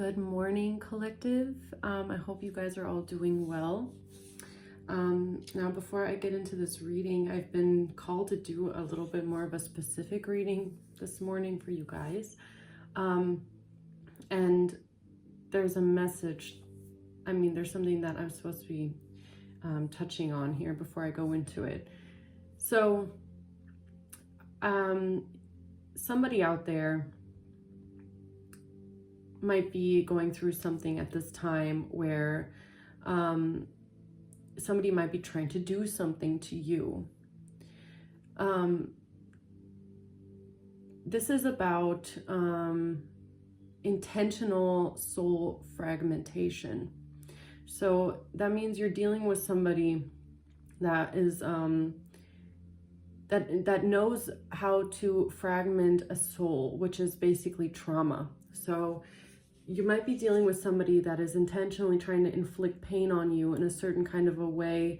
Good morning, collective. I hope you guys are all doing well. Now, before I get into this reading, I've been called to do a little bit more of a specific reading this morning for you guys. And there's a message. There's something that I'm supposed to be touching on here before I go into it. So, somebody out there might be going through something at this time where somebody might be trying to do something to you. This is about intentional soul fragmentation. So that means you're dealing with somebody that is that knows how to fragment a soul, which is basically trauma. So you might be dealing with somebody that is intentionally trying to inflict pain on you in a certain kind of a way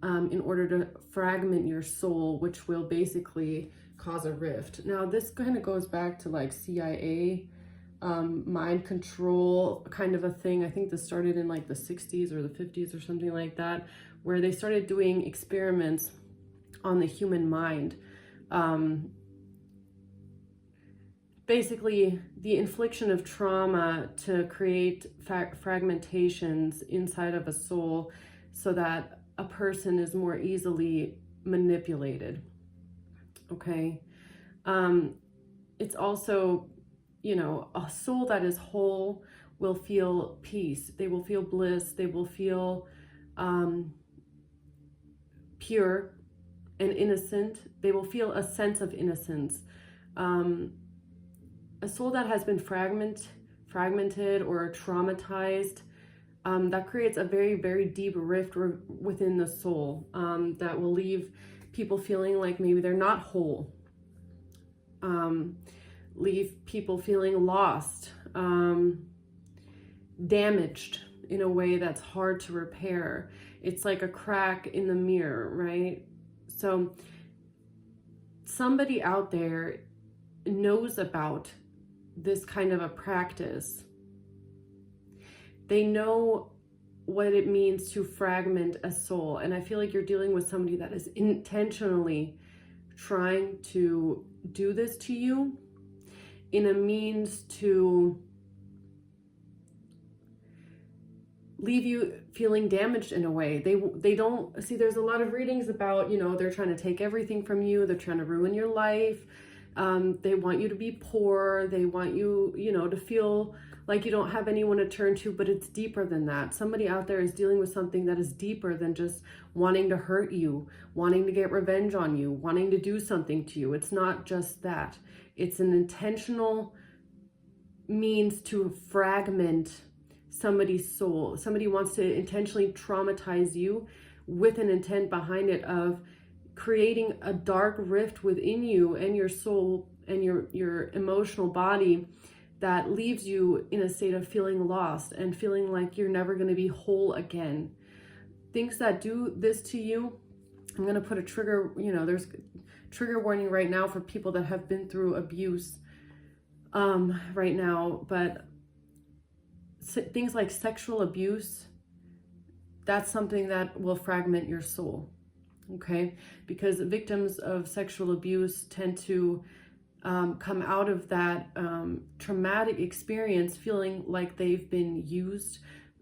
in order to fragment your soul, which will basically cause a rift. Now, this kind of goes back to like CIA, mind control kind of a thing. I think this started in like the 60s or the 50s or something like that, where they started doing experiments on the human mind. Basically, the infliction of trauma to create fragmentations inside of a soul so that a person is more easily manipulated. Okay. It's also, a soul that is whole will feel peace. They will feel bliss. They will feel pure and innocent. They will feel a sense of innocence. A soul that has been fragmented or traumatized, that creates a very, very deep rift within the soul that will leave people feeling like maybe they're not whole, leave people feeling lost, damaged in a way that's hard to repair. It's like a crack in the mirror, right? So somebody out there knows about this kind of a practice. They know what it means to fragment a soul. And I feel like you're dealing with somebody that is intentionally trying to do this to you in a means to leave you feeling damaged in a way. They don't see, there's a lot of readings about, they're trying to take everything from you. They're trying to ruin your life. They want you to be poor. They want you, to feel like you don't have anyone to turn to, but it's deeper than that. Somebody out there is dealing with something that is deeper than just wanting to hurt you, wanting to get revenge on you, wanting to do something to you. It's not just that. It's an intentional means to fragment somebody's soul. Somebody wants to intentionally traumatize you with an intent behind it of creating a dark rift within you and your soul and your emotional body that leaves you in a state of feeling lost and feeling like you're never going to be whole again. Things that do this to you, I'm going to put a trigger, there's trigger warning right now for people that have been through abuse right now, but things like sexual abuse, that's something that will fragment your soul. Okay, because victims of sexual abuse tend to come out of that traumatic experience feeling like they've been used.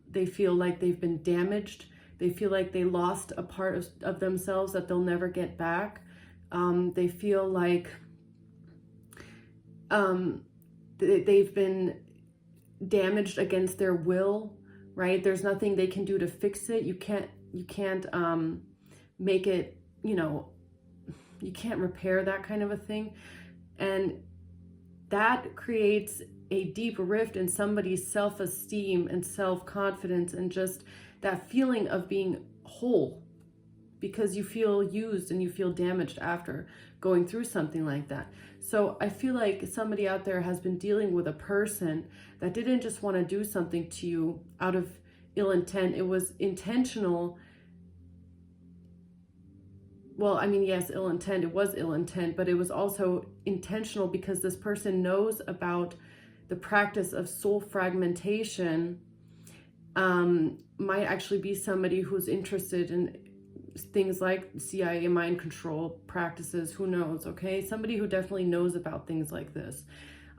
They feel like they've been damaged. They feel like they lost a part of themselves that they'll never get back. They feel like they've been damaged against their will, right? There's nothing they can do to fix it. You can't make it, you can't repair that kind of a thing. And that creates a deep rift in somebody's self-esteem and self-confidence and just that feeling of being whole, because you feel used and you feel damaged after going through something like that. So I feel like somebody out there has been dealing with a person that didn't just want to do something to you out of ill intent. It was intentional. Well, yes, ill intent. It was ill intent, but it was also intentional because this person knows about the practice of soul fragmentation might actually be somebody who's interested in things like CIA mind control practices. Who knows? Okay, somebody who definitely knows about things like this.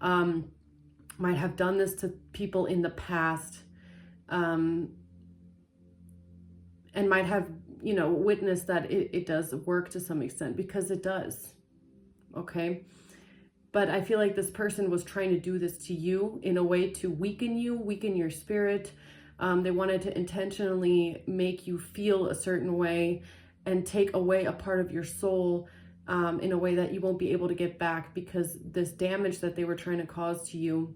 Might have done this to people in the past, and might have, you know, witnessed that it does work to some extent, because it does. Okay, but I feel like this person was trying to do this to you in a way to weaken you, weaken your spirit. They wanted to intentionally make you feel a certain way and take away a part of your soul in a way that you won't be able to get back, because this damage that they were trying to cause to you.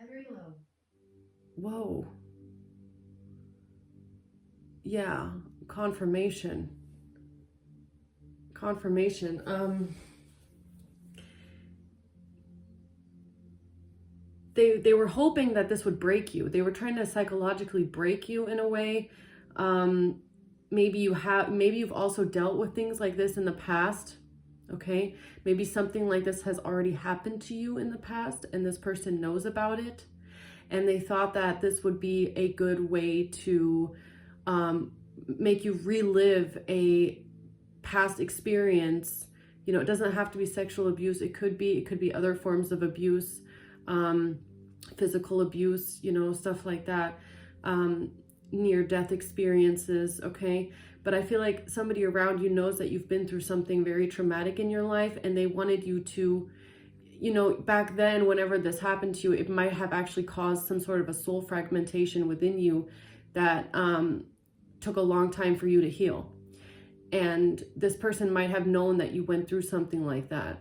Very low. Whoa. Yeah, confirmation. They were hoping that this would break you. They were trying to psychologically break you in a way. Maybe you've also dealt with things like this in the past. Okay, maybe something like this has already happened to you in the past, and this person knows about it, and they thought that this would be a good way to make you relive a past experience. You know, it doesn't have to be sexual abuse. It could be other forms of abuse, physical abuse, you know, stuff like that, near-death experiences. Okay, but I feel like somebody around you knows that you've been through something very traumatic in your life, and they wanted you to, you know, back then, whenever this happened to you, it might have actually caused some sort of a soul fragmentation within you that took a long time for you to heal. And this person might have known that you went through something like that.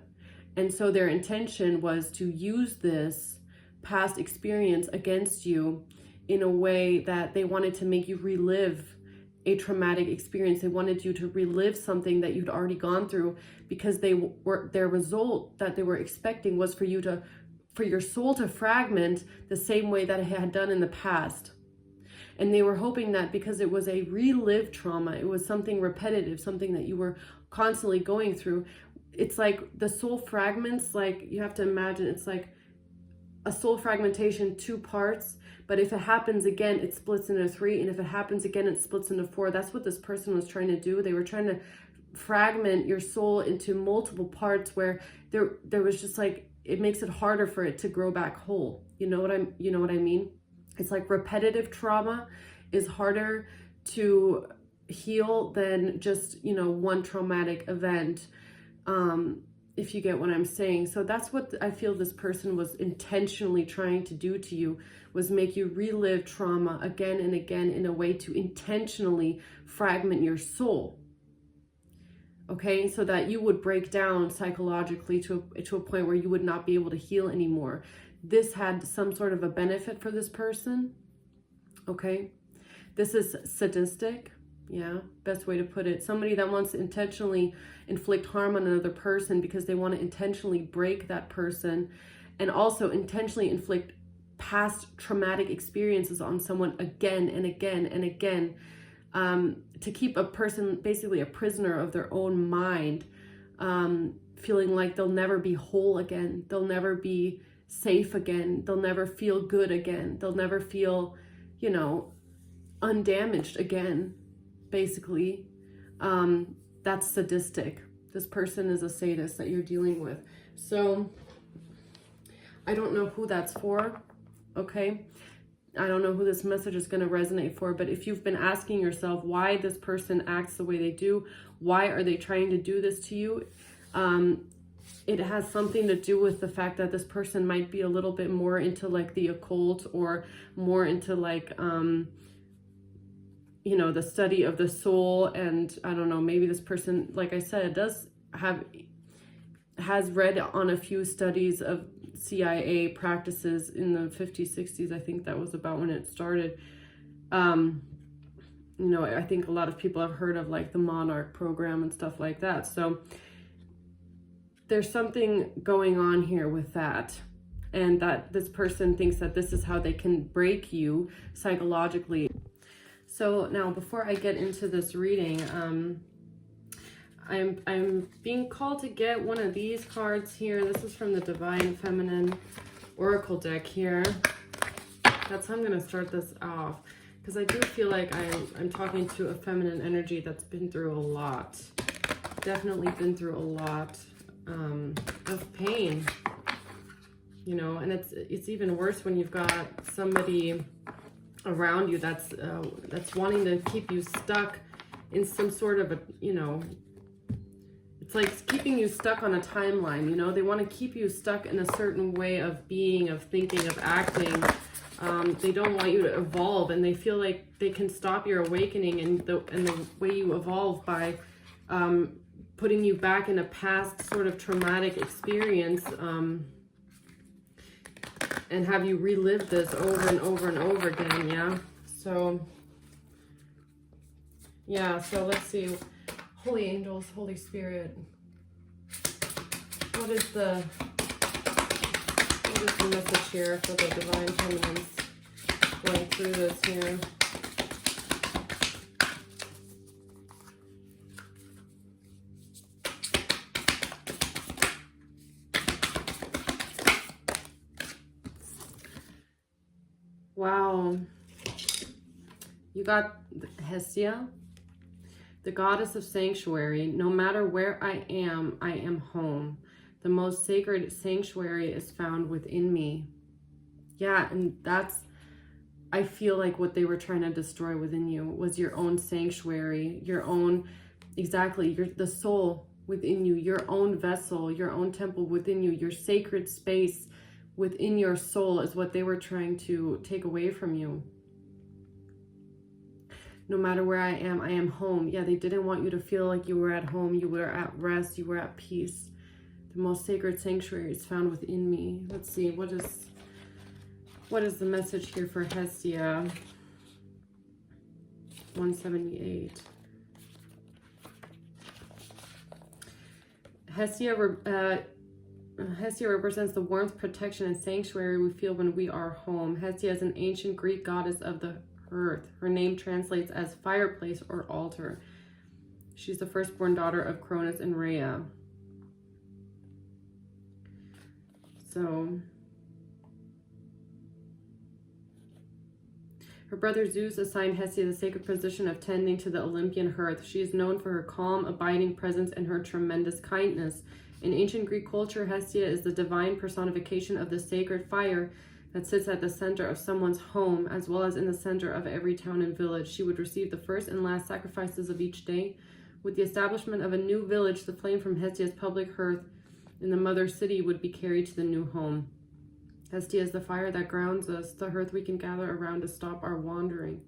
And so their intention was to use this past experience against you in a way that they wanted to make you relive a traumatic experience. They wanted you to relive something that you'd already gone through, because their result that they were expecting was for your soul to fragment the same way that it had done in the past. And they were hoping that because it was a relived trauma, it was something repetitive, something that you were constantly going through. It's like the soul fragments, like you have to imagine, it's like a soul fragmentation, 2 parts, but if it happens again, it splits into 3, and if it happens again, it splits into 4. That's what this person was trying to do. They were trying to fragment your soul into multiple parts where there was just like, it makes it harder for it to grow back whole. You know what I mean? It's like repetitive trauma is harder to heal than just, you know, one traumatic event, if you get what I'm saying. So that's what I feel this person was intentionally trying to do to you, was make you relive trauma again and again in a way to intentionally fragment your soul. Okay, so that you would break down psychologically to a point where you would not be able to heal anymore. This had some sort of a benefit for this person. Okay, this is sadistic. Yeah, best way to put it. Somebody that wants to intentionally inflict harm on another person because they want to intentionally break that person, and also intentionally inflict past traumatic experiences on someone again and again and again, to keep a person basically a prisoner of their own mind, feeling like they'll never be whole again, they'll never be safe again, they'll never feel good again, they'll never feel, you know, undamaged again, basically. That's sadistic. This person is a sadist that you're dealing with. So I don't know who that's for. Okay, I don't know who this message is going to resonate for, but if you've been asking yourself why this person acts the way they do, why are they trying to do this to you, it has something to do with the fact that this person might be a little bit more into like the occult, or more into like, you know, the study of the soul. And I don't know, maybe this person, like I said, has read on a few studies of CIA practices in the 50s, 60s. I think that was about when it started. You know, I think a lot of people have heard of like the Monarch program and stuff like that. So there's something going on here with that, and that this person thinks that this is how they can break you psychologically. So now, before I get into this reading, I'm being called to get one of these cards here. This is from the Divine Feminine Oracle deck here. That's how I'm going to start this off, because I do feel like I'm talking to a feminine energy that's been through a lot. Definitely been through a lot of pain, you know, and it's even worse when you've got somebody around you that's wanting to keep you stuck in some sort of a, you know, it's like keeping you stuck on a timeline, you know. They want to keep you stuck in a certain way of being, of thinking, of acting. They don't want you to evolve, and they feel like they can stop your awakening and the way you evolve by putting you back in a past sort of traumatic experience, and have you relive this over and over and over again. Yeah. So let's see. Holy angels, Holy Spirit, what is the message here for the Divine Feminines going through this here? Wow. You got Hestia, the goddess of sanctuary. No matter where I am home. The most sacred sanctuary is found within me. Yeah, and that's, I feel like what they were trying to destroy within you was your own sanctuary, your own, exactly, the soul within you, your own vessel, your own temple within you, your sacred space within your soul is what they were trying to take away from you. No matter where I am home. Yeah, they didn't want you to feel like you were at home, you were at rest, you were at peace. The most sacred sanctuary is found within me. Let's see, what is the message here for Hestia? 178. Hestia represents the warmth, protection, and sanctuary we feel when we are home. Hestia is an ancient Greek goddess of the earth. Her name translates as fireplace or altar. She's the firstborn daughter of Cronus and Rhea. So, her brother Zeus assigned Hestia the sacred position of tending to the Olympian hearth. She is known for her calm, abiding presence and her tremendous kindness. In ancient Greek culture, Hestia is the divine personification of the sacred fire that sits at the center of someone's home, as well as in the center of every town and village. She would receive the first and last sacrifices of each day. With the establishment of a new village, the flame from Hestia's public hearth in the mother city would be carried to the new home. Hestia is the fire that grounds us, the hearth we can gather around to stop our wandering.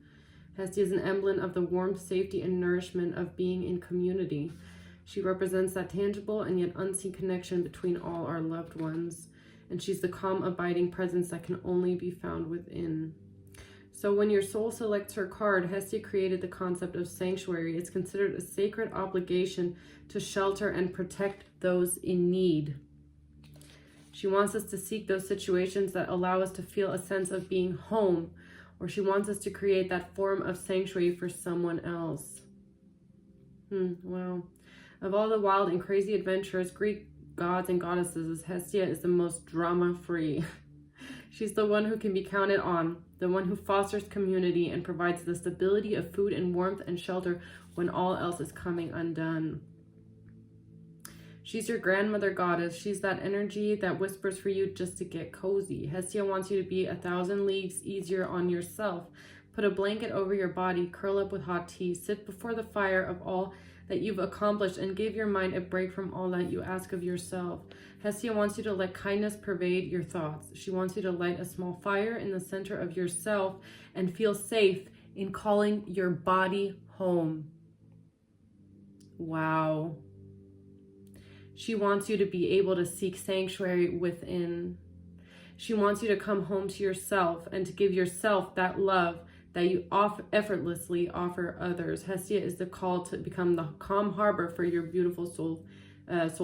Hestia is an emblem of the warmth, safety, and nourishment of being in community. She represents that tangible and yet unseen connection between all our loved ones. And she's the calm, abiding presence that can only be found within. So when your soul selects her card, Hestia created the concept of sanctuary. It's considered a sacred obligation to shelter and protect those in need. She wants us to seek those situations that allow us to feel a sense of being home, or she wants us to create that form of sanctuary for someone else. Wow. Of all the wild and crazy adventurous Greek gods and goddesses, Hestia is the most drama-free. She's the one who can be counted on, the one who fosters community and provides the stability of food and warmth and shelter when all else is coming undone. She's your grandmother goddess. She's that energy that whispers for you just to get cozy. Hestia wants you to be 1,000 leagues easier on yourself. Put a blanket over your body, curl up with hot tea, sit before the fire of all that you've accomplished, and give your mind a break from all that you ask of yourself. Hestia wants you to let kindness pervade your thoughts. She wants you to light a small fire in the center of yourself and feel safe in calling your body home. Wow. She wants you to be able to seek sanctuary within. She wants you to come home to yourself and to give yourself that love that you effortlessly offer others. Hestia is the call to become the calm harbor for your beautiful soul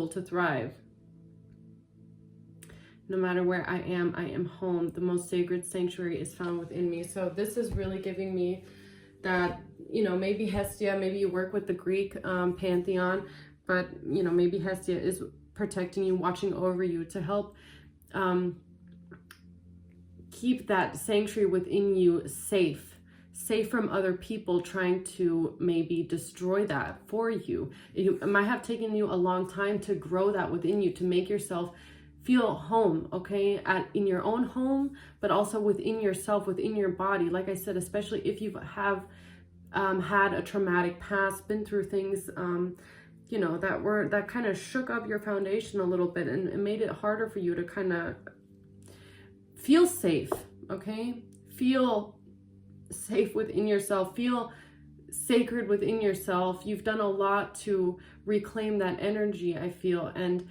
to thrive. No matter where I am home. The most sacred sanctuary is found within me. So this is really giving me that, you know, maybe Hestia, maybe you work with the Greek pantheon, but you know, maybe Hestia is protecting you, watching over you to help keep that sanctuary within you safe from other people trying to maybe destroy that for you. It might have taken you a long time to grow that within you, to make yourself feel home, okay, in your own home, but also within yourself, within your body. Like I said, especially if you have had a traumatic past, been through things, you know, that kind of shook up your foundation a little bit and made it harder for you to kind of feel safe, okay? Feel safe within yourself, feel sacred within yourself. You've done a lot to reclaim that energy, I feel, and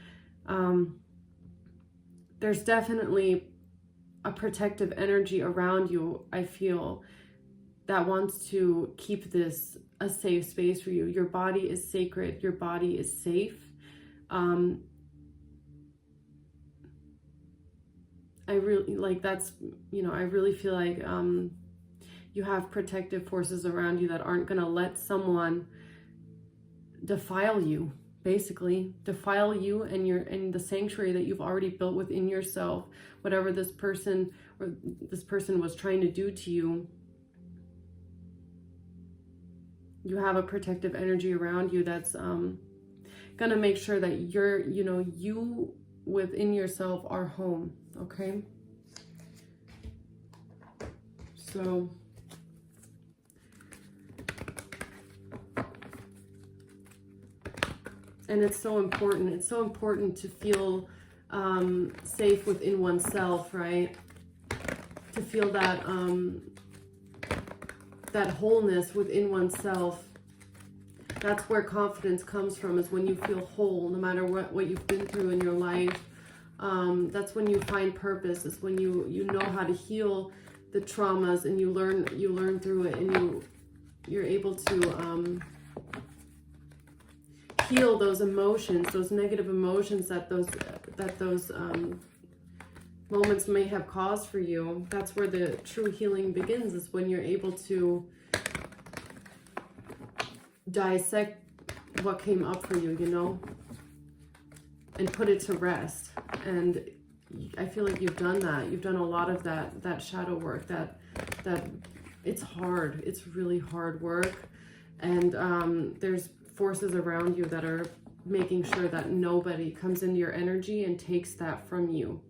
there's definitely a protective energy around you, I feel, that wants to keep this a safe space for you. Your body is sacred, your body is safe. I really like that's, you know, I really feel like you have protective forces around you that aren't going to let someone defile you, basically defile you and the sanctuary that you've already built within yourself. Whatever this person was trying to do to you, you have a protective energy around you that's gonna make sure that you within yourself are home, okay? So and it's so important to feel safe within oneself, right? To feel that that wholeness within oneself. That's where confidence comes from, is when you feel whole, no matter what you've been through in your life. That's when you find purpose. It's when you know how to heal the traumas, and you learn through it, and you're able to heal those emotions, those negative emotions that those moments may have caused for you. That's where the true healing begins, is when you're able to dissect what came up for you, you know, and put it to rest. And I feel like you've done that. You've done a lot of that shadow work, that it's hard. It's really hard work. And there's forces around you that are making sure that nobody comes into your energy and takes that from you.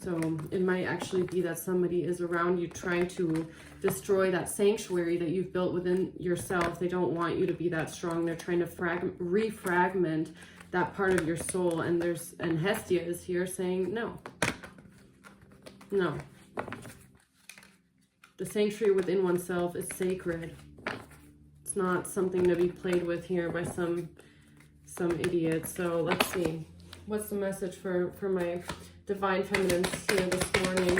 So it might actually be that somebody is around you trying to destroy that sanctuary that you've built within yourself. They don't want you to be that strong. They're trying to refragment that part of your soul. And Hestia is here saying, no. The sanctuary within oneself is sacred. It's not something to be played with here by some idiot. So let's see. What's the message for my divine feminines here this morning?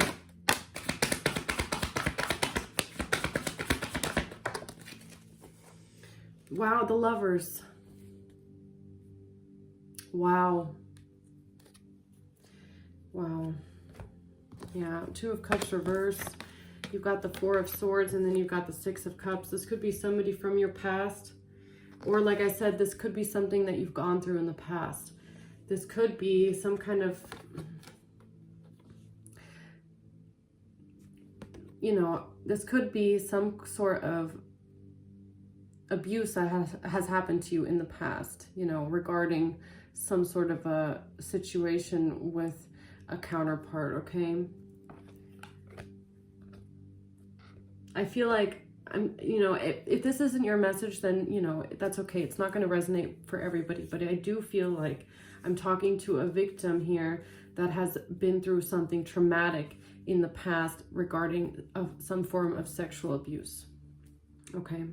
Wow, the Lovers. Wow. Yeah, Two of Cups reversed. You've got the Four of Swords, and then you've got the Six of Cups. This could be somebody from your past. Or like I said, this could be something that you've gone through in the past. This could be some kind of, this could be some sort of abuse that has happened to you in the past, regarding some sort of a situation with a counterpart, okay? I feel like, if this isn't your message, then, that's okay. It's not going to resonate for everybody, but I do feel like I'm talking to a victim here that has been through something traumatic in the past regarding some form of sexual abuse, okay?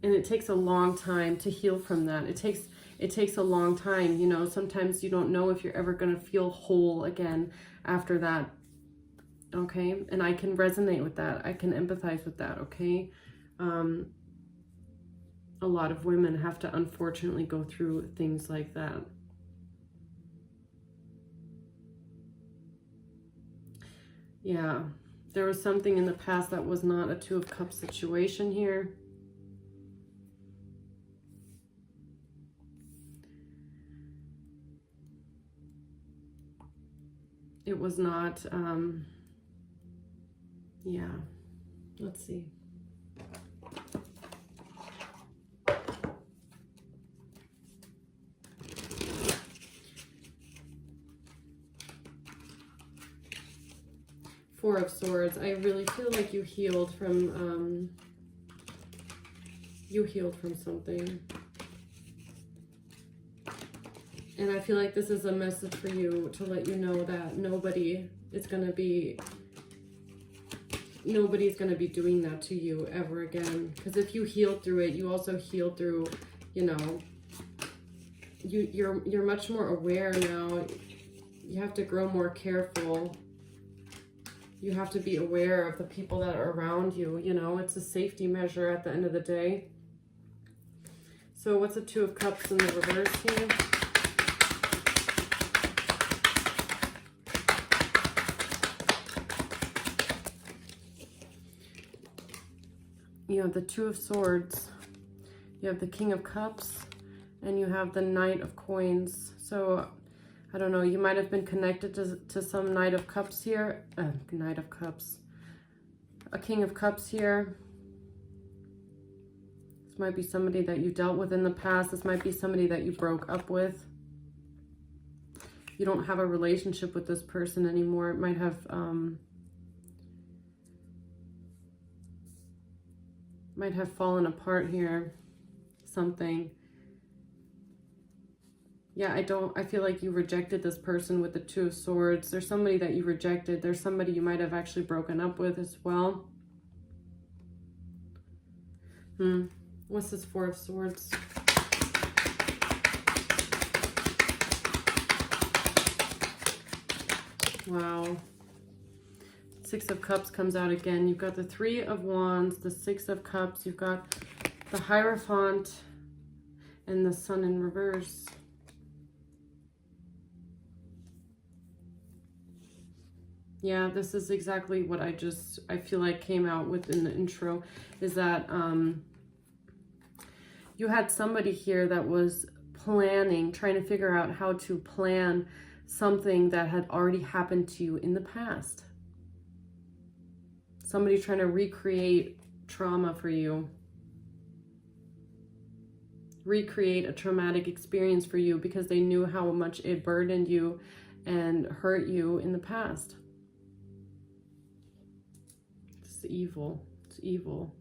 And it takes a long time to heal from that. It takes a long time, sometimes you don't know if you're ever going to feel whole again after that, okay? And I can resonate with that. I can empathize with that, okay? A lot of women have to unfortunately go through things like that. Yeah, There was something in the past that was not a Two of Cups situation here. It was not, yeah, let's see. Four of Swords. I really feel like you healed from something. And I feel like this is a message for you to let you know that nobody's going to be doing that to you ever again. Because if you healed through it, you also healed through, you know, you're much more aware now. You have to grow more careful. You have to be aware of the people that are around you. You know, it's a safety measure at the end of the day. So what's the Two of Cups in the reverse here? You have the Two of Swords. You have the King of Cups. And you have the Knight of Coins. So I don't know, you might have been connected to some Knight of Cups here. Knight of Cups. A King of Cups here. This might be somebody that you dealt with in the past. This might be somebody that you broke up with. You don't have a relationship with this person anymore. It might have, fallen apart here. Something. Yeah, I feel like you rejected this person with the Two of Swords. There's somebody that you rejected. There's somebody you might have actually broken up with as well. What's this Four of Swords? Wow. Six of Cups comes out again. You've got the Three of Wands, the Six of Cups. You've got the Hierophant and the Sun in reverse. Yeah, this is exactly what I feel like came out with in the intro, is that you had somebody here that was trying to figure out how to plan something that had already happened to you in the past. Somebody trying to recreate trauma for you. Recreate a traumatic experience for you because they knew how much it burdened you and hurt you in the past. It's evil. It's evil.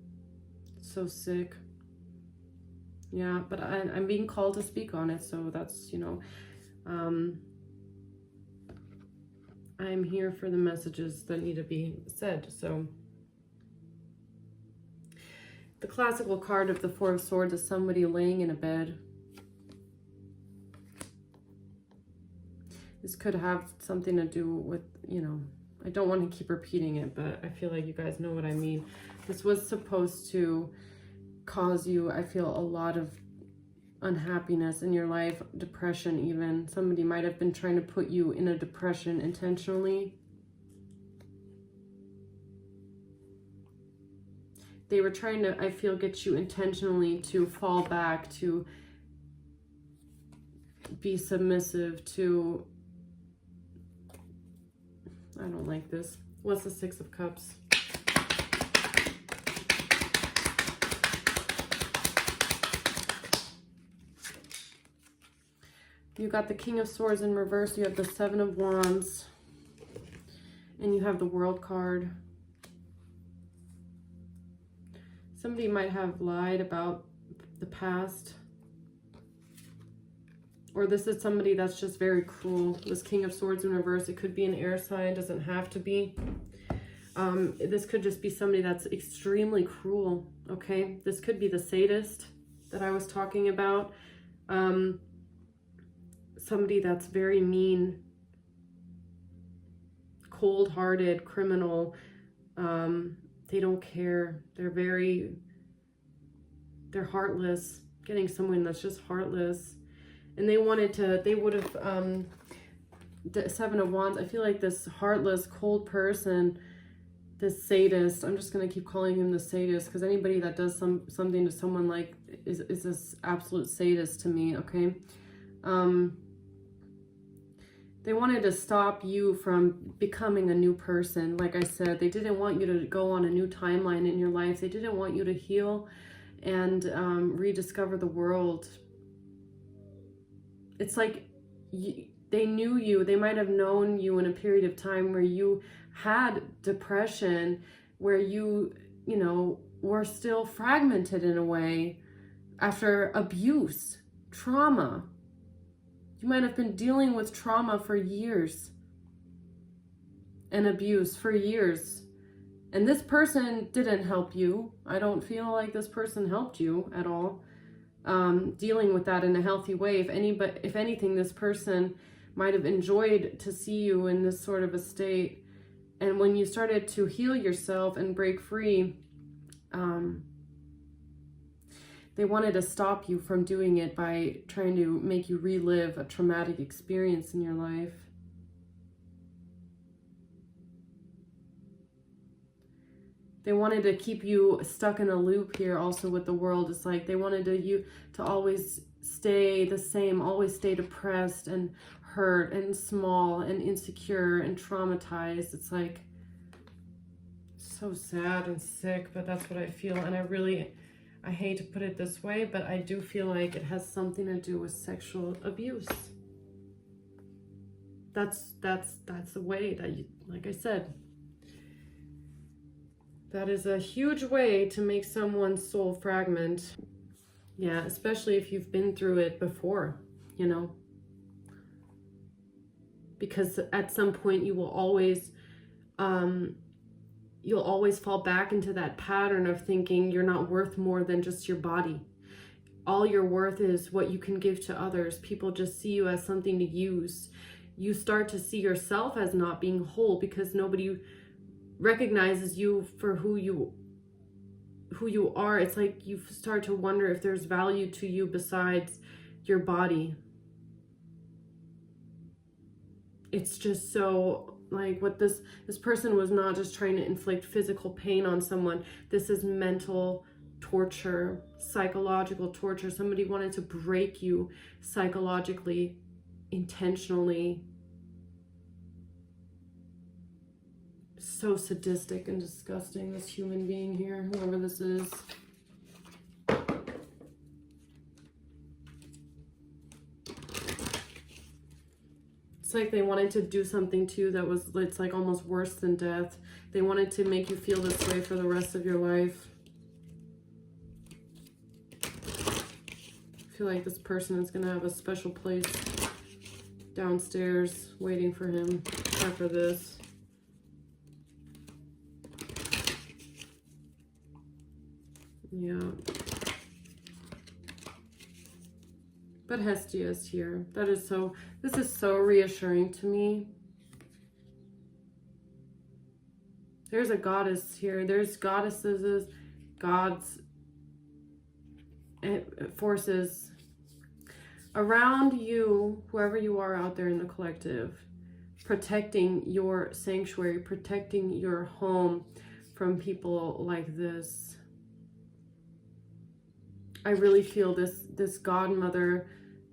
It's so sick. Yeah, but I'm being called to speak on it, so that's, you know, I'm here for the messages that need to be said. So the classical card of the Four of Swords is somebody laying in a bed. This could have something to do with, you know, I don't want to keep repeating it, but I feel like you guys know what I mean. This was supposed to cause you, I feel, a lot of unhappiness in your life, depression even. Somebody might have been trying to put you in a depression intentionally. They were trying to, I feel, get you intentionally to fall back, to be submissive, to... I don't like this. What's the Six of Cups? You got the King of Swords in reverse. You have the Seven of Wands. And you have the World card. Somebody might have lied about the past. Or this is somebody that's just very cruel. This King of Swords in reverse. It could be an air sign. Doesn't have to be. This could just be somebody that's extremely cruel. Okay. This could be the sadist that I was talking about. Somebody that's very mean. Cold-hearted, criminal. They don't care. They're heartless. Getting someone that's just heartless. And they would have, the Seven of Wands, I feel like this heartless, cold person, this sadist. I'm just going to keep calling him the sadist, because anybody that does something to someone like is this absolute sadist to me, okay? They wanted to stop you from becoming a new person. Like I said, they didn't want you to go on a new timeline in your life. They didn't want you to heal and rediscover the world. It's like they knew you. They might have known you in a period of time where you had depression, where you know, were still fragmented in a way after abuse, trauma. You might have been dealing with trauma for years and abuse for years. And this person didn't help you. I don't feel like this person helped you at all. Dealing with that in a healthy way. If anything, this person might have enjoyed to see you in this sort of a state. And when you started to heal yourself and break free, they wanted to stop you from doing it by trying to make you relive a traumatic experience in your life. They wanted to keep you stuck in a loop here also with the world. It's like they wanted you to always stay the same, always stay depressed and hurt and small and insecure and traumatized. It's like so sad and sick, but that's what I feel. And I hate to put it this way, but I do feel like it has something to do with sexual abuse. That's the way that you, like I said, that is a huge way to make someone's soul fragment. Yeah, especially if you've been through it before, you know. Because at some point you will always, you'll always fall back into that pattern of thinking you're not worth more than just your body. All your worth is what you can give to others. People just see you as something to use. You start to see yourself as not being whole because nobody recognizes you for who you are. It's like you start to wonder if there's value to you besides your body. It's just so like what this person was not just trying to inflict physical pain on someone. This is mental torture, psychological torture. Somebody wanted to break you psychologically, intentionally. So sadistic and disgusting, this human being here, whoever this is. It's like they wanted to do something to you that was, it's like almost worse than death. They wanted to make you feel this way for the rest of your life. I feel like this person is going to have a special place downstairs waiting for him after this. Yeah. But Hestia is here. This is so reassuring to me. There's a goddess here. There's goddesses, gods, forces around you, whoever you are out there in the collective, protecting your sanctuary, protecting your home from people like this. I really feel this godmother,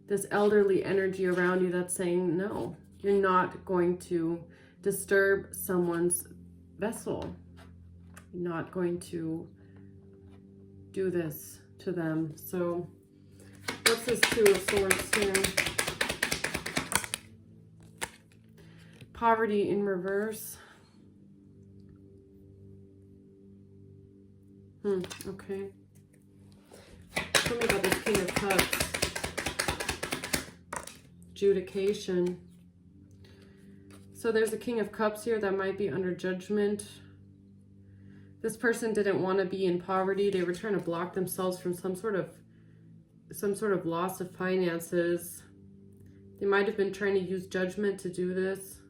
this elderly energy around you that's saying, no, you're not going to disturb someone's vessel. You're not going to do this to them. So what's this Two of Swords here? Poverty in reverse. Okay. Tell me about this King of Cups. Adjudication. So there's a King of Cups here that might be under judgment. This person didn't want to be in poverty. They were trying to block themselves from some sort of loss of finances. They might have been trying to use judgment to do this.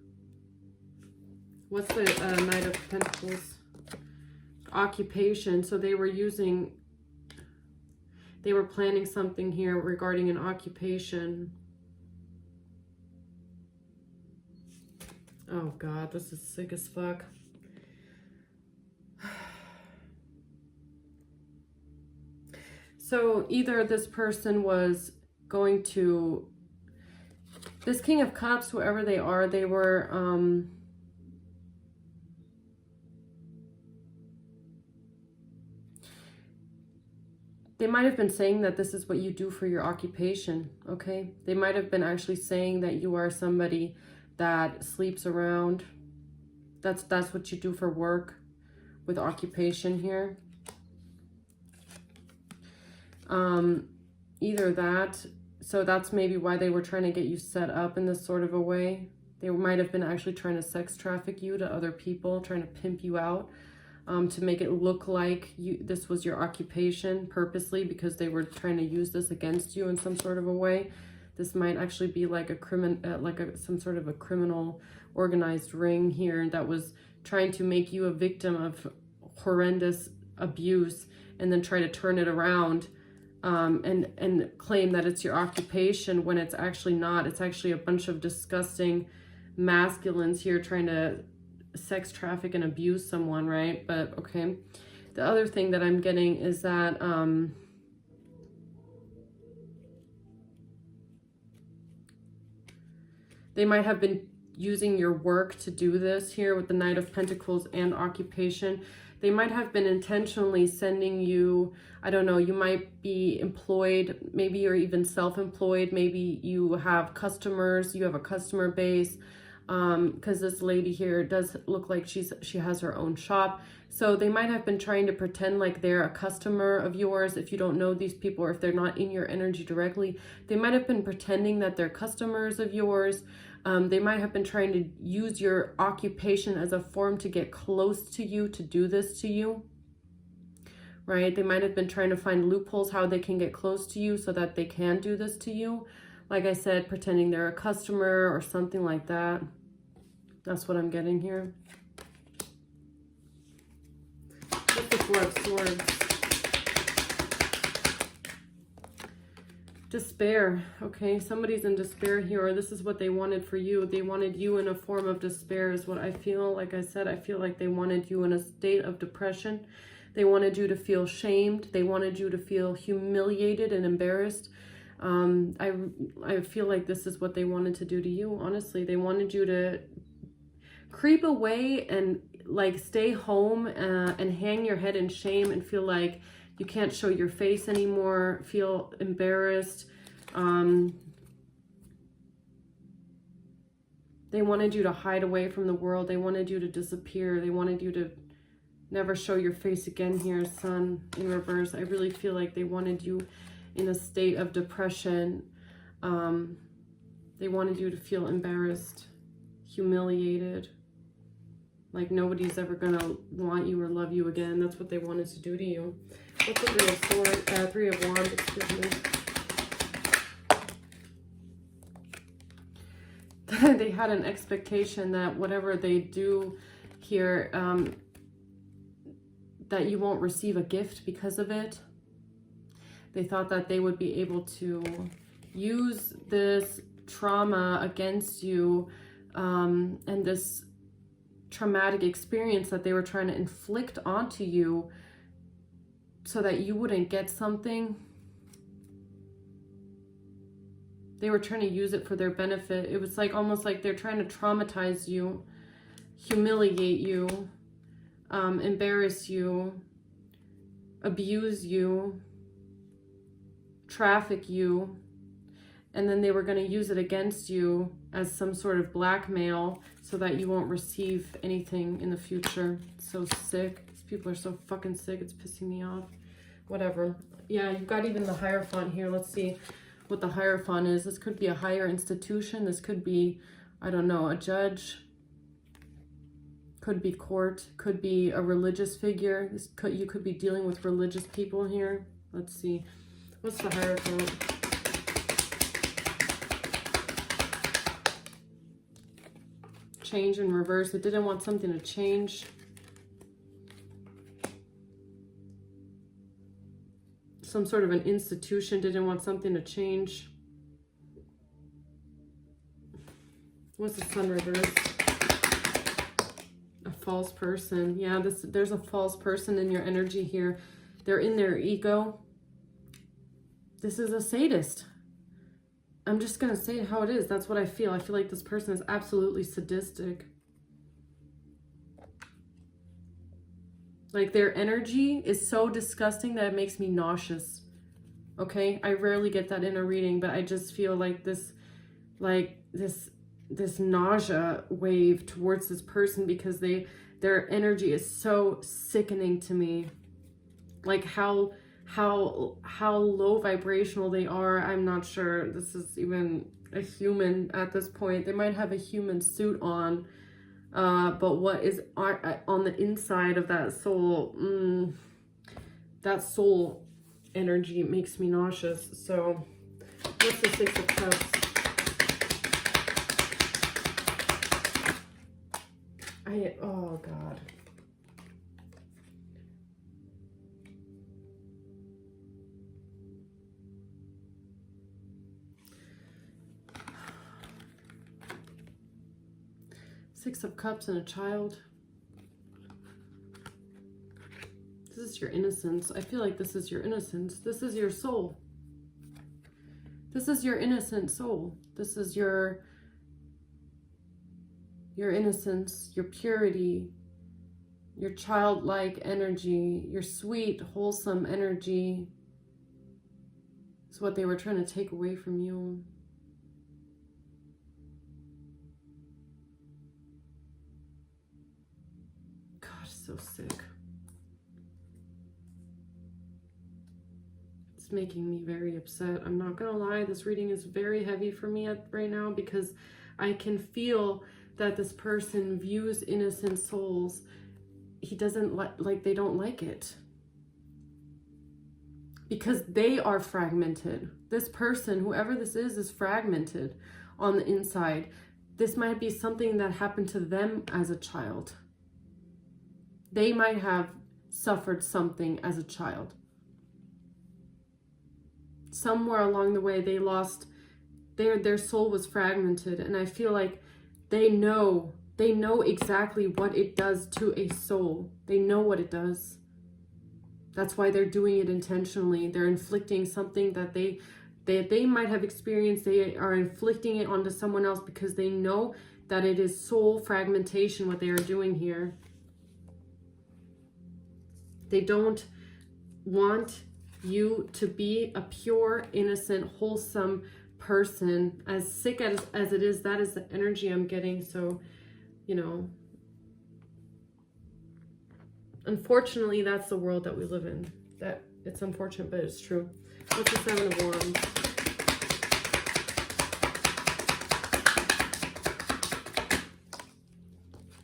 What's the Knight of Pentacles? Occupation. So they were planning something here regarding an occupation. Oh God, this is sick as fuck. So either this person was going to, this King of Cups, whoever they are, they were, they might have been saying that this is what you do for your occupation, okay? They might have been actually saying that you are somebody that sleeps around. That's what you do for work with occupation here. Either that, so that's maybe why they were trying to get you set up in this sort of a way. They might have been actually trying to sex traffic you to other people, trying to pimp you out, to make it look like this was your occupation purposely, because they were trying to use this against you in some sort of a way. This might actually be like some sort of a criminal organized ring here that was trying to make you a victim of horrendous abuse, and then try to turn it around and claim that it's your occupation when it's actually not. It's actually a bunch of disgusting masculines here trying to sex traffic and abuse someone, right? But okay. The other thing that I'm getting is that they might have been using your work to do this here with the Knight of Pentacles and occupation. They might have been intentionally sending you, I don't know, you might be employed, maybe you're even self-employed, maybe you have customers, you have a customer base, because this lady here does look like she has her own shop. So they might have been trying to pretend like they're a customer of yours. If you don't know these people, or if they're not in your energy directly, they might have been pretending that they're customers of yours. They might have been trying to use your occupation as a form to get close to you, to do this to you, right? They might have been trying to find loopholes how they can get close to you so that they can do this to you. Like I said, pretending they're a customer or something like that. That's what I'm getting here. What's the Four of Swords? Despair. Okay, somebody's in despair here, or this is what they wanted for you. They wanted you in a form of despair is what I feel. Like I said, I feel like they wanted you in a state of depression. They wanted you to feel shamed. They wanted you to feel humiliated and embarrassed. I feel like this is what they wanted to do to you, honestly. They wanted you to creep away and like stay home and hang your head in shame and feel like you can't show your face anymore, feel embarrassed. They wanted you to hide away from the world. They wanted you to disappear. They wanted you to never show your face again here, Sun in reverse. I really feel like they wanted you in a state of depression. They wanted you to feel embarrassed, humiliated, like nobody's ever gonna want you or love you again. That's what they wanted to do to you. What's the Three of Swords? Three of Wands, excuse me. They had an expectation that whatever they do here, that you won't receive a gift because of it. They thought that they would be able to use this trauma against you, and this traumatic experience that they were trying to inflict onto you so that you wouldn't get something. They were trying to use it for their benefit. It was like almost like they're trying to traumatize you, humiliate you, embarrass you, abuse you, traffic you, and then they were going to use it against you as some sort of blackmail so that you won't receive anything in the future. It's so sick. These people are so fucking sick. It's pissing me off. Whatever. Yeah, you've got even the Hierophant here. Let's see what the Hierophant is. This could be a higher institution. This could be, I don't know, a judge. Could be court. Could be a religious figure. You could be dealing with religious people here. Let's see. What's the Hierophant? Change in reverse. It didn't want something to change. Some sort of an institution didn't want something to change. What's the Sun reverse? A false person. Yeah, there's a false person in your energy here. They're in their ego. This is a sadist. I'm just going to say it how it is. That's what I feel. I feel like this person is absolutely sadistic. Like their energy is so disgusting that it makes me nauseous. Okay? I rarely get that in a reading, but I just feel like this nausea wave towards this person because their energy is so sickening to me. Like how low vibrational they are. I'm not sure this is even a human at this point. They might have a human suit on, but what is on the inside of that soul, that soul energy makes me nauseous. So what's the Six of Cups? Oh God. Six of Cups and a child. This is your innocence. I feel like this is your innocence. This is your soul. This is your innocent soul. This is your innocence, your purity, your childlike energy, your sweet, wholesome energy. It's what they were trying to take away from you. God, so sick. It's making me very upset. I'm not gonna lie, this reading is very heavy for me right now because I can feel that this person views innocent souls. He doesn't like they don't like it. Because they are fragmented. This person, whoever this is fragmented on the inside. This might be something that happened to them as a child. They might have suffered something as a child. Somewhere along the way, they lost, their soul was fragmented. And I feel like they know exactly what it does to a soul. They know what it does. That's why they're doing it intentionally. They're inflicting something that they might have experienced. They are inflicting it onto someone else because they know that it is soul fragmentation, what they are doing here. They don't want you to be a pure, innocent, wholesome person. As sick as it is, that is the energy I'm getting. So, you know, unfortunately, that's the world that we live in. That it's unfortunate, but it's true. What's the Seven of Wands?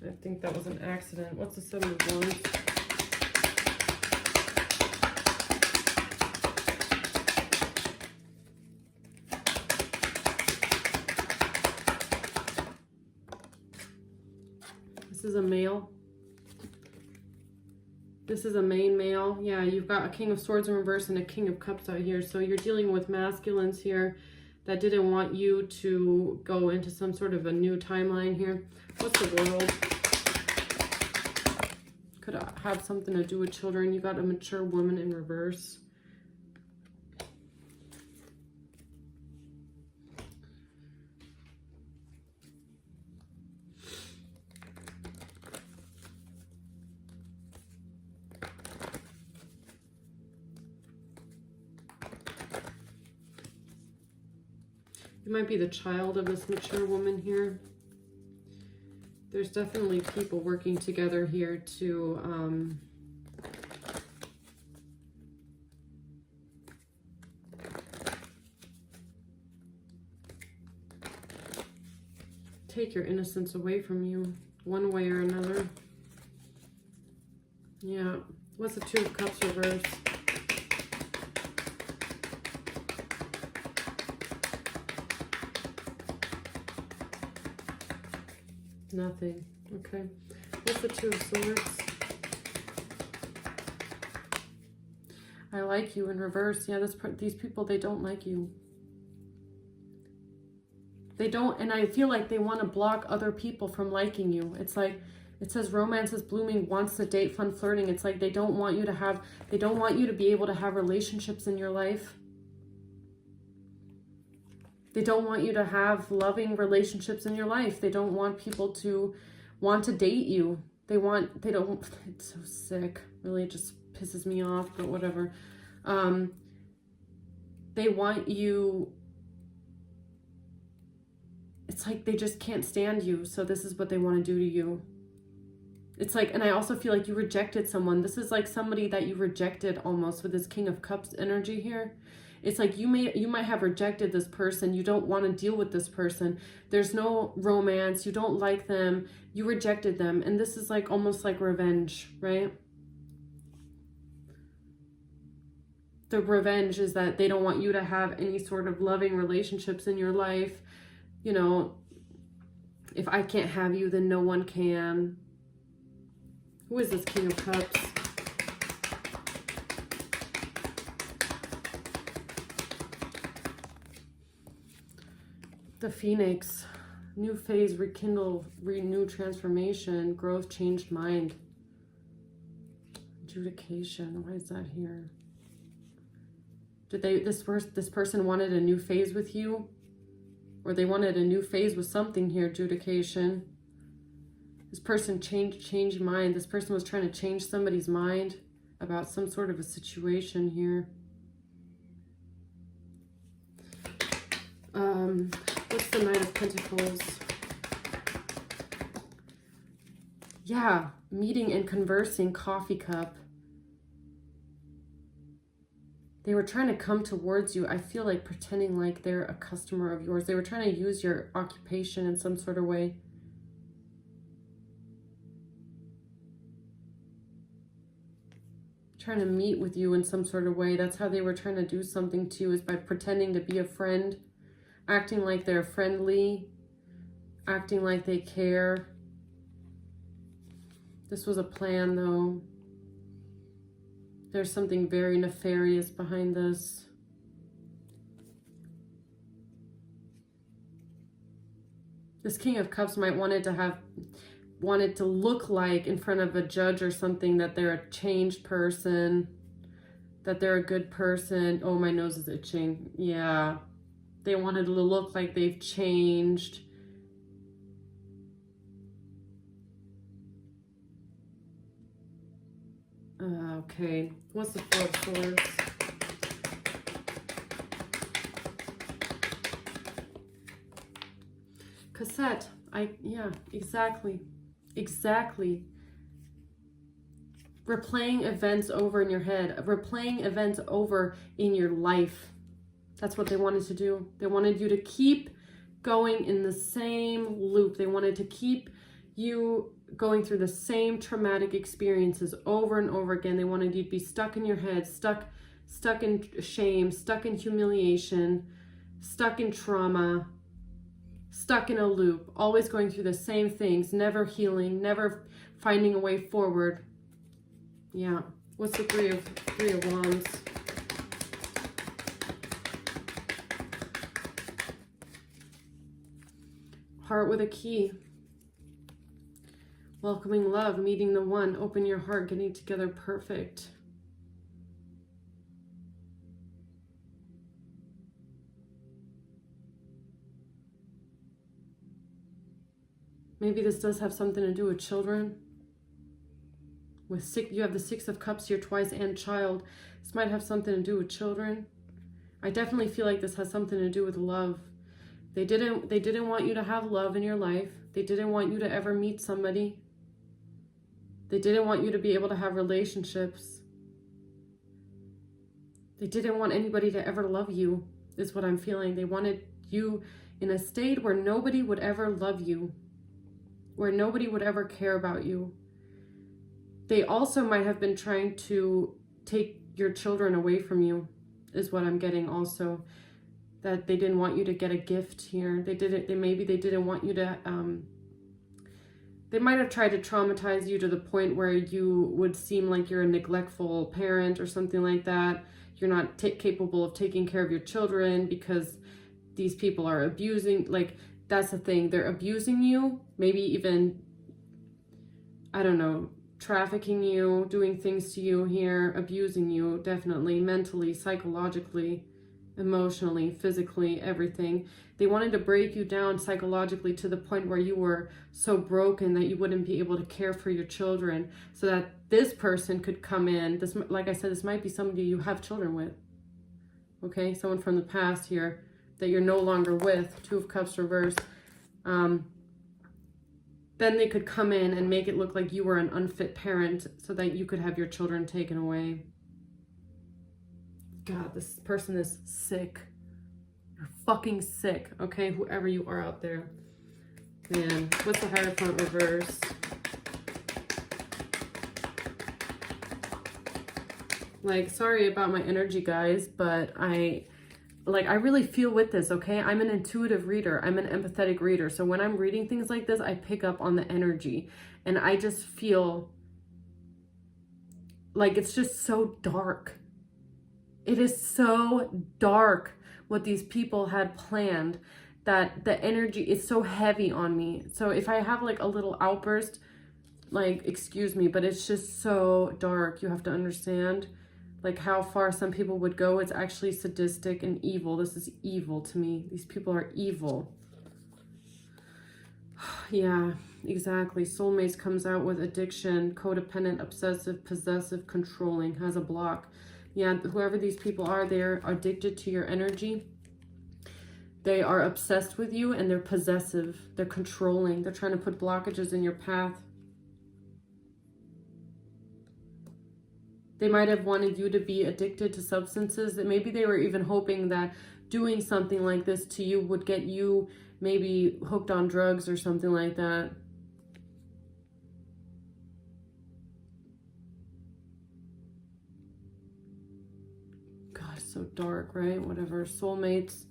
I think that was an accident. What's the Seven of Wands? This is a male. This is a main male. Yeah, you've got a King of Swords in reverse and a King of Cups out here. So you're dealing with masculines here that didn't want you to go into some sort of a new timeline here. What's the World? Could have something to do with children. You got a mature woman in reverse. You might be the child of this mature woman here. There's definitely people working together here to take your innocence away from you one way or another. Yeah. What's the Two of Cups reverse? Nothing. Okay. What's the Two of Swords? I like you in reverse. Yeah, these people, they don't like you. They don't, and I feel like they want to block other people from liking you. It's like, it says romance is blooming, wants to date, fun flirting. It's like they don't want you to be able to have relationships in your life. They don't want you to have loving relationships in your life. They don't want people to want to date you. They don't, it's so sick. Really, it just pisses me off, but whatever. They want you, it's like they just can't stand you. So this is what they want to do to you. It's like, and I also feel like you rejected someone. This is like somebody that you rejected almost with this King of Cups energy here. It's like you might have rejected this person. You don't want to deal with this person. There's no romance. You don't like them. You rejected them. And this is like almost like revenge, right? The revenge is that they don't want you to have any sort of loving relationships in your life. You know, if I can't have you, then no one can. Who is this King of Cups? The Phoenix. New phase, rekindle, renew, transformation, growth, changed mind. Adjudication. Why is that here? Did this person wanted a new phase with you? Or they wanted a new phase with something here, adjudication. This person changed mind. This person was trying to change somebody's mind about some sort of a situation here. What's the Knight of Pentacles? Yeah, meeting and conversing, coffee cup. They were trying to come towards you. I feel like pretending like they're a customer of yours. They were trying to use your occupation in some sort of way. Trying to meet with you in some sort of way. That's how they were trying to do something to you, is by pretending to be a friend, acting like they're friendly, acting like they care. This was a plan, though. There's something very nefarious behind this. This King of Cups might wanted to look like in front of a judge or something that they're a changed person, that they're a good person. Oh, my nose is itching. Yeah. They wanted to look like they've changed. Okay. What's the Four of Swords? Cassette. Yeah, exactly. Exactly. Replaying events over in your head. Replaying events over in your life. That's what they wanted to do. They wanted you to keep going in the same loop. They wanted to keep you going through the same traumatic experiences over and over again. They wanted you to be stuck in your head, stuck in shame, stuck in humiliation, stuck in trauma, stuck in a loop, always going through the same things, never healing, never finding a way forward. Yeah. What's the Three of Wands? Heart with a key. Welcoming love, meeting the one, open your heart, getting together, perfect. Maybe this does have something to do with children. You have the Six of Cups here twice, and child. This might have something to do with children. I definitely feel like this has something to do with love. They didn't want you to have love in your life. They didn't want you to ever meet somebody. They didn't want you to be able to have relationships. They didn't want anybody to ever love you, is what I'm feeling. They wanted you in a state where nobody would ever love you, where nobody would ever care about you. They also might have been trying to take your children away from you, is what I'm getting also. That they didn't want you to get a gift here. Maybe they didn't want you to, they might have tried to traumatize you to the point where you would seem like you're a neglectful parent or something like that. You're not capable of taking care of your children because these people are abusing. Like, that's the thing. They're abusing you. Maybe even, I don't know, trafficking you, doing things to you here, abusing you, definitely, mentally, psychologically. emotionally, physically, everything. They wanted to break you down psychologically to the point where you were so broken that you wouldn't be able to care for your children, so that this person could come in. This, like I said, this might be somebody you have children with. Okay, someone from the past here that you're no longer with. Two of Cups reversed. Then they could come in and make it look like you were an unfit parent so that you could have your children taken away. God, this person is sick. You're fucking sick, okay? Whoever you are out there. Man, what's the Hierophant reverse? Like, sorry about my energy, guys, but I really feel with this, okay? I'm an intuitive reader. I'm an empathetic reader. So when I'm reading things like this, I pick up on the energy. And I just feel like it's just so dark. It is so dark what these people had planned, that the energy is so heavy on me. So if I have like a little outburst, like, excuse me, but it's just so dark. You have to understand like how far some people would go. It's actually sadistic and evil. This is evil to me. These people are evil. Yeah, exactly. Soulmates comes out with addiction, codependent, obsessive, possessive, controlling, has a block. Yeah, whoever these people are, they're addicted to your energy. They are obsessed with you, and they're possessive. They're controlling. They're trying to put blockages in your path. They might have wanted you to be addicted to substances. That maybe they were even hoping that doing something like this to you would get you maybe hooked on drugs or something like that. God, it's so dark, right? Whatever. Soulmates.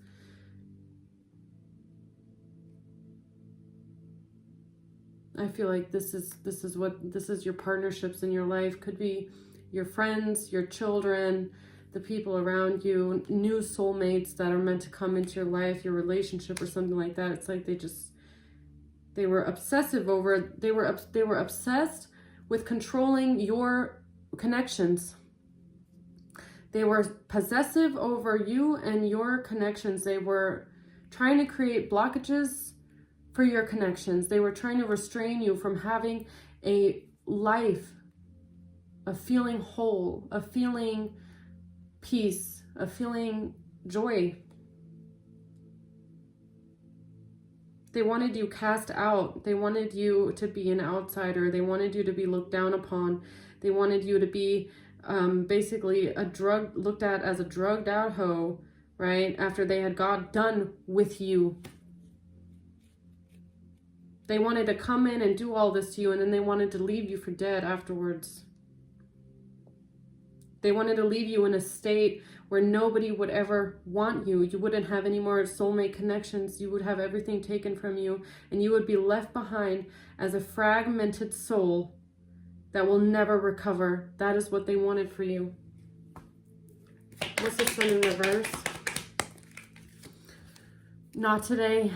I feel like this is your partnerships in your life. Could be your friends, your children, the people around you, new soulmates that are meant to come into your life, your relationship or something like that. It's like they were obsessive over, they were obsessed with controlling your connections. They were possessive over you and your connections. They were trying to create blockages for your connections. They were trying to restrain you from having a life of feeling whole, of feeling peace, of feeling joy. They wanted you cast out. They wanted you to be an outsider. They wanted you to be looked down upon. They wanted you to be basically looked at as a drugged out hoe, right? After they had got done with you. They wanted to come in and do all this to you, and then they wanted to leave you for dead afterwards. They wanted to leave you in a state where nobody would ever want you. You wouldn't have any more soulmate connections. You would have everything taken from you, and you would be left behind as a fragmented soul that will never recover. That is what they wanted for you. What's the Sun in reverse? Not today.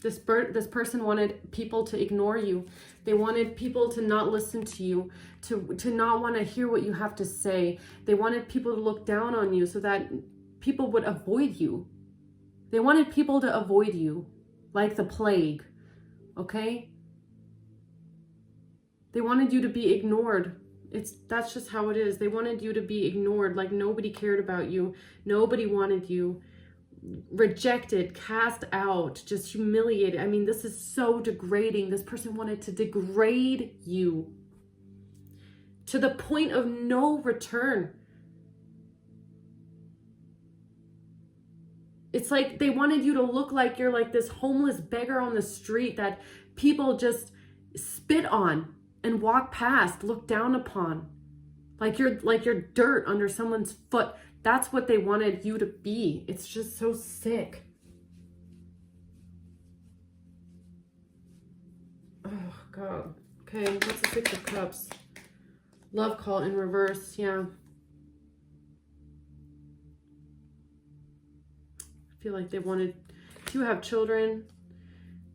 This person wanted people to ignore you. They wanted people to not listen to you, to not want to hear what you have to say. They wanted people to look down on you so that people would avoid you. They wanted people to avoid you like the plague, okay? They wanted you to be ignored. That's just how it is. They wanted you to be ignored, like nobody cared about you. Nobody wanted you. Rejected, cast out, just humiliated. I mean, this is so degrading. This person wanted to degrade you to the point of no return. It's like they wanted you to look like you're like this homeless beggar on the street that people just spit on and walk past, look down upon, like you're dirt under someone's foot. That's what they wanted you to be. It's just so sick. Oh, God. Okay, what's the Six of Cups? Love call in reverse, yeah. I feel like they wanted to have children.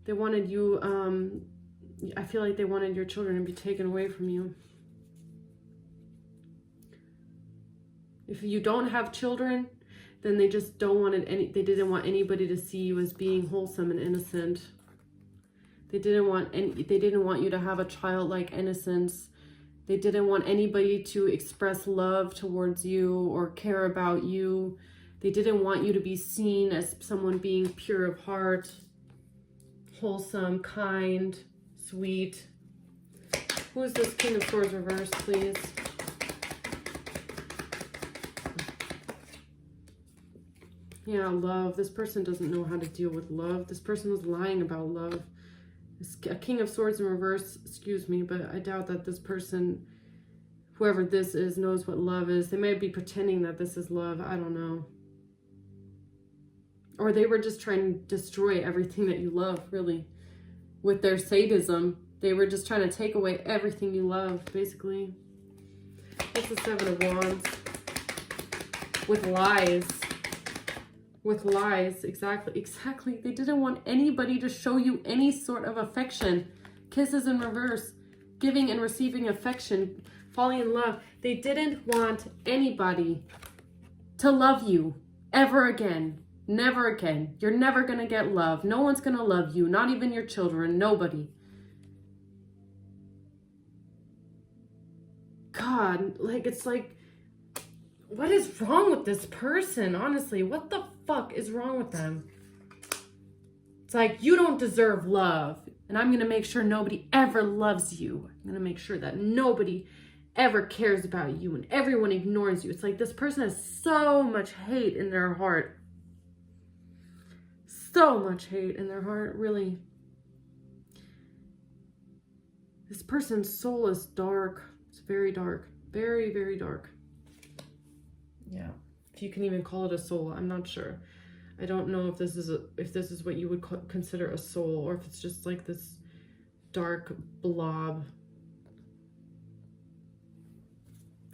They wanted you, I feel like they wanted your children to be taken away from you. If you don't have children, then they just they didn't want anybody to see you as being wholesome and innocent. They didn't want you to have a childlike innocence. They didn't want anybody to express love towards you or care about you. They didn't want you to be seen as someone being pure of heart, wholesome, kind, sweet. Who is this King of Swords reversed, please? Yeah, love. This person doesn't know how to deal with love. This person was lying about love. A King of Swords in reverse, excuse me, but I doubt that this person, whoever this is, knows what love is. They might be pretending that this is love. I don't know. Or they were just trying to destroy everything that you love, really. With their sadism, they were just trying to take away everything you love, basically. It's the Seven of Wands. With lies. With lies, exactly. They didn't want anybody to show you any sort of affection. Kisses in reverse, giving and receiving affection, falling in love. They didn't want anybody to love you ever again. Never again. You're never going to get love. No one's going to love you, not even your children, nobody. God, it's like, what is wrong with this person? Honestly, what the fuck is wrong with them? It's like, you don't deserve love. And I'm going to make sure nobody ever loves you. I'm going to make sure that nobody ever cares about you and everyone ignores you. It's like this person has so much hate in their heart. So much hate in their heart, really. This person's soul is dark. It's very dark. Very, very dark. Yeah, if you can even call it a soul, I'm not sure. I don't know if this is what you would consider a soul, or if it's just like this dark blob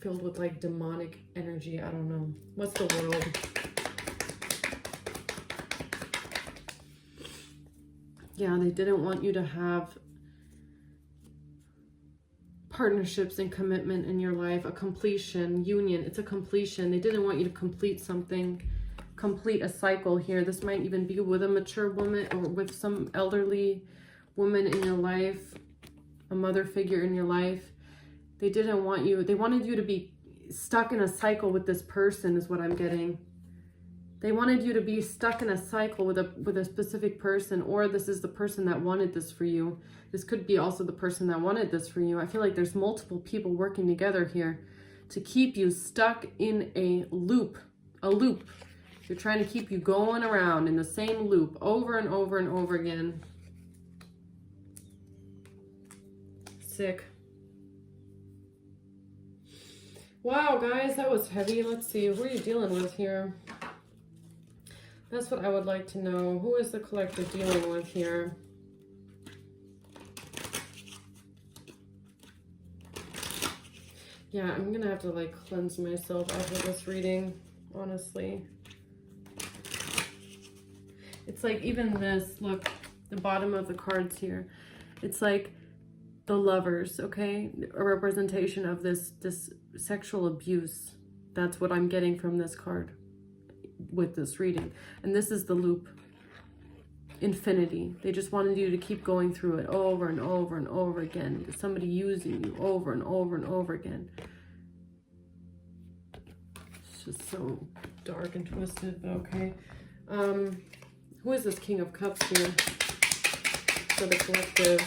filled with like demonic energy. I don't know. What's the world? Yeah, they didn't want you to have partnerships and commitment in your life, a completion, union. It's a completion. They didn't want you to complete something, complete a cycle here. This might even be with a mature woman or with some elderly woman in your life, a mother figure in your life. They didn't want you, they wanted you to be stuck in a cycle with this person is what I'm getting. They wanted you to be stuck in a cycle with a specific person, or this is the person that wanted this for you. This could be also the person that wanted this for you. I feel like there's multiple people working together here to keep you stuck in a loop. A loop. They're trying to keep you going around in the same loop over and over and over again. Sick. Wow, guys, that was heavy. Let's see. Who are you dealing with here? That's what I would like to know. Who is the collective dealing with here? Yeah, I'm going to have to like cleanse myself after this reading, honestly. It's like even this, look, the bottom of the cards here. It's like the lovers, okay? A representation of this sexual abuse. That's what I'm getting from this card with this reading. And this is the loop. Infinity. They just wanted you to keep going through it over and over and over again. Somebody using you over and over and over again. It's just so dark and twisted, but okay. Who is this King of Cups here for the collective?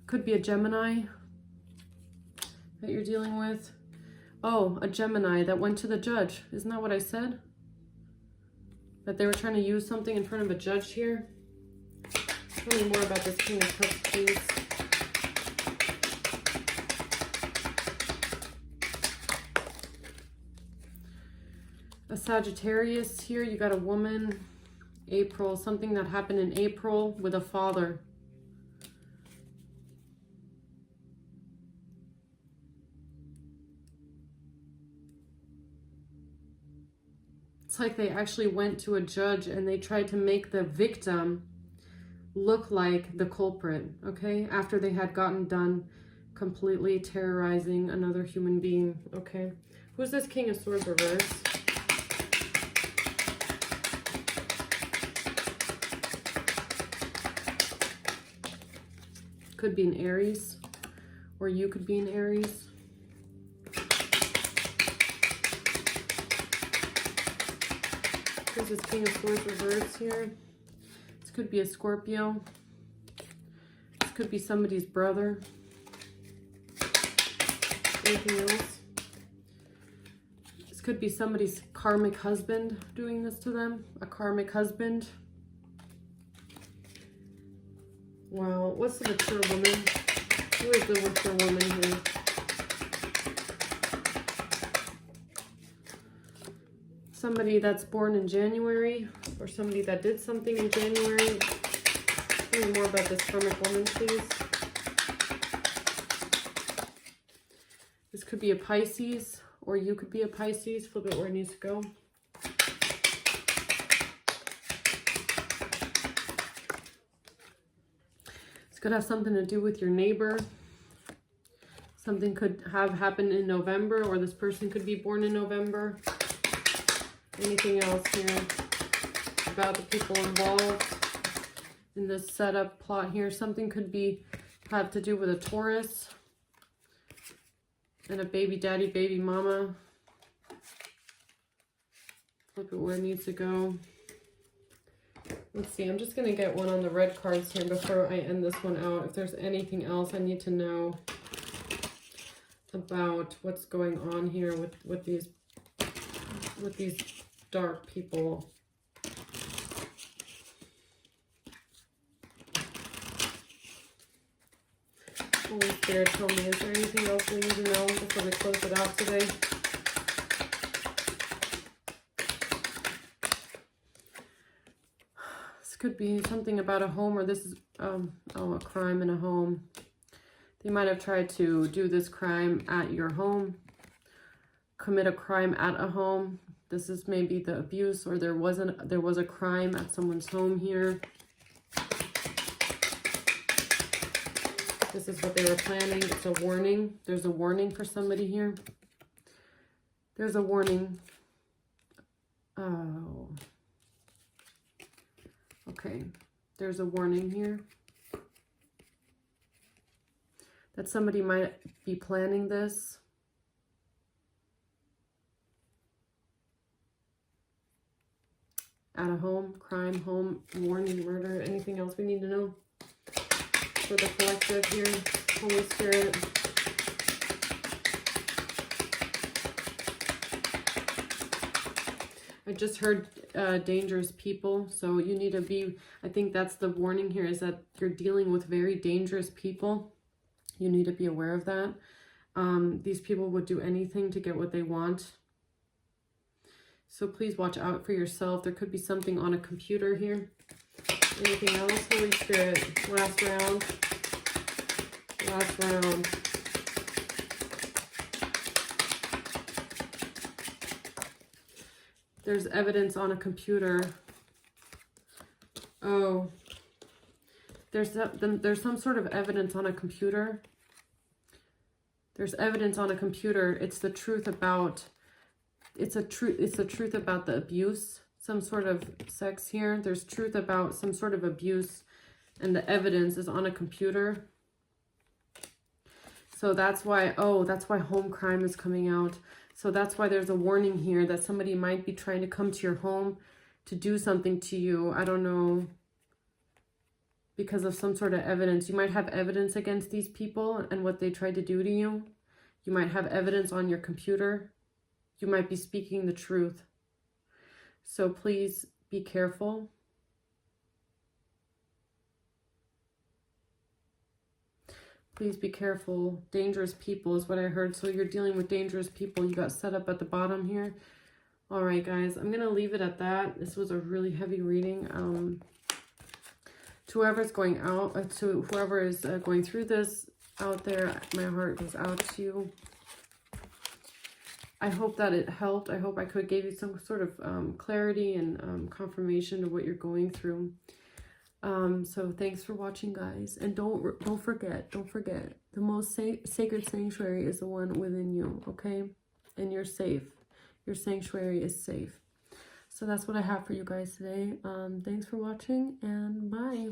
Could be a Gemini that you're dealing with. Oh, a Gemini that went to the judge. Isn't that what I said? That they were trying to use something in front of a judge here? Tell me more about this King of Cups, please. A Sagittarius here. You got a woman. April. Something that happened in April with a father. It's like they actually went to a judge and they tried to make the victim look like the culprit, okay? After they had gotten done completely terrorizing another human being, okay? Who's this King of Swords reverse? Could be an Aries, or you could be an Aries. Who's this King of Swords reverse here? This could be a Scorpio. This could be somebody's brother. Anything else? This could be somebody's karmic husband doing this to them. A karmic husband. Wow, what's the mature woman? Who is the mature woman here? Somebody that's born in January, or somebody that did something in January. Tell me more about this karmic woman, please. This could be a Pisces, or you could be a Pisces. Flip it where it needs to go. This could have something to do with your neighbor. Something could have happened in November, or this person could be born in November. Anything else here about the people involved in this setup plot here? Something could have to do with a Taurus and a baby daddy, baby mama. Flip it where it needs to go. Let's see, I'm just going to get one on the red cards here before I end this one out. If there's anything else I need to know about what's going on here with these dark people. Holy Spirit, tell me, is there anything else we need to know before we close it out today? This could be something about a home, or this is a crime in a home. They might have tried to do this crime at your home, commit a crime at a home. This is maybe the abuse, or there was a crime at someone's home here. This is what they were planning. It's a warning. There's a warning for somebody here. There's a warning. Oh. Okay. There's a warning here. That somebody might be planning this. At a home, crime, home, warning, murder, anything else we need to know for the collective here? Holy Spirit. I just heard dangerous people, so you need to be, I think that's the warning here, is that you're dealing with very dangerous people. You need to be aware of that. These people would do anything to get what they want. So please watch out for yourself. There could be something on a computer here. Anything else? Holy Spirit. Last round. Last round. There's evidence on a computer. Oh. There's some sort of evidence on a computer. There's evidence on a computer. It's the truth about... It's the truth about the abuse, some sort of sex here. There's truth about some sort of abuse, and the evidence is on a computer. So that's why, that's why home crime is coming out. So that's why there's a warning here that somebody might be trying to come to your home to do something to you. I don't know, because of some sort of evidence. You might have evidence against these people and what they tried to do to you. You might have evidence on your computer. You might be speaking the truth. So please be careful. Please be careful. Dangerous people is what I heard. So you're dealing with dangerous people. You got set up at the bottom here. All right, guys. I'm going to leave it at that. This was a really heavy reading. To whoever's going out, to whoever is going through this out there, my heart goes out to you. I hope that it helped. I hope I could give you some sort of clarity and confirmation of what you're going through. So thanks for watching, guys. And don't forget, the most sacred sanctuary is the one within you, okay? And you're safe. Your sanctuary is safe. So that's what I have for you guys today. Thanks for watching, and bye.